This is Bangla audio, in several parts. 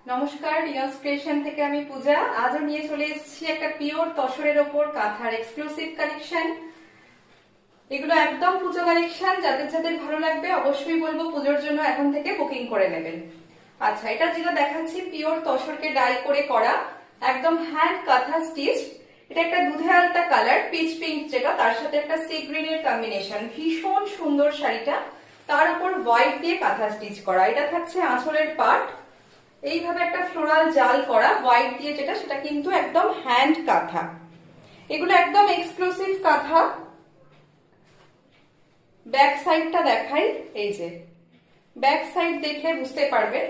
নমস্কার, রিয়াজ ক্রিয়েশন থেকে আমি পূজা। আজও নিয়ে চলে এসেছি একটা পিওর তসরের ওপর কাঁথার এক্সক্লুসিভ কালেকশন। এগুলো একদম পুজো কালেকশন। যাদের যাদের ভালো লাগবে অবশ্যই বলবো পুজোর জন্য এখন থেকে বুকিং করে নেবেন। আচ্ছা, এটা যেটা দেখাচ্ছি পিওর তসরকে ডাই করে করা একদম হ্যান্ড কাঁথা স্টিচ। এটা একটা দুধে আলতা কালার, পিচ পিঙ্ক, যেটা তার সাথে একটা সি গ্রিনের কম্বিনেশন। ভীষণ সুন্দর শাড়িটা, তার উপর হোয়াইট দিয়ে কাঁথা স্টিচ করা। এটা থাকছে আঁচলের পার্ট, এইভাবে একটা ফ্লোরাল জাল করা হোয়াইট দিয়ে, যেটা সেটা কিন্তু একদম হ্যান্ড কাঁথা। এগুলো একদম এক্সক্লুসিভ কাঁথা। ব্যাক সাইডটা দেখাই, এই যে ব্যাক সাইড দেখলে বুঝতে পারবে।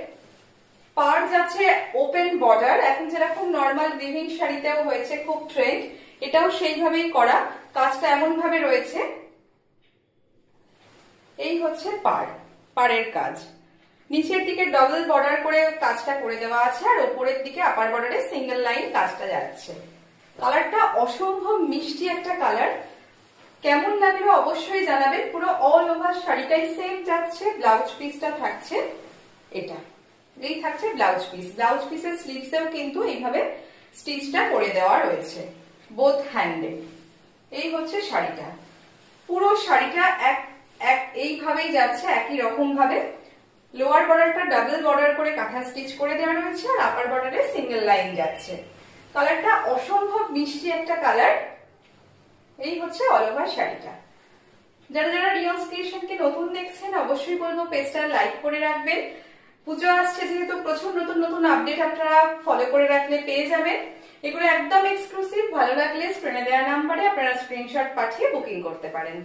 পার যাচ্ছে ওপেন বর্ডার, এখন যেরকম নর্মাল উইভিং শাড়িতেও হয়েছে খুব ট্রেন্ড, এটাও সেইভাবেই করা। কাজটা এমন ভাবে রয়েছে। এই হচ্ছে পাড়ের কাজ। নিচের দিকে ডবল বর্ডার করে কাজটা করে দেওয়া আছে, আর উপরের দিকে আপার বর্ডারে সিঙ্গেল লাইন কাজটা যাচ্ছে। কালারটা অসম্ভব মিষ্টি একটা কালার। কেমন লাগলো অবশ্যই জানাবেন। পুরো অল ওভার শাড়িটাই সেম যাচ্ছে। ব্লাউজ পিসটা থাকছে এটা, এই থাকছে ব্লাউজ পিস। ব্লাউজ পিসের স্লিভসেও কিন্তু এইভাবে স্টিচটা করে দেওয়া রয়েছে বোথ হ্যান্ডে। এই হচ্ছে শাড়িটা। পুরো শাড়িটা এইভাবেই যাচ্ছে, একই রকম ভাবে। লোয়ার বর্ডারটা ডাবল বর্ডার করে কাঁথা স্টিচ করে দেওয়া রয়েছে, আর আপার বর্ডারে সিঙ্গেল লাইন যাচ্ছে। কালারটা অসম্ভব মিষ্টি একটা কালার। এই হচ্ছে অল ওভার শাড়িটা। যারা যারা রিয়াজ ক্রিয়েশনকে নতুন দেখছেন অবশ্যই বলবো পেজটা লাইক করে রাখবেন। পুজো আসছে যেহেতু প্রচুর নতুন নতুন আপডেট আপনারা ফলো করে রাখলে পেয়ে যাবেন। এগুলো একদম এক্সক্লুসিভ। ভালো লাগলে স্ক্রিনে দেওয়া নাম্বারে আপনারা স্ক্রিনশট পাঠিয়ে বুকিং করতে পারেন।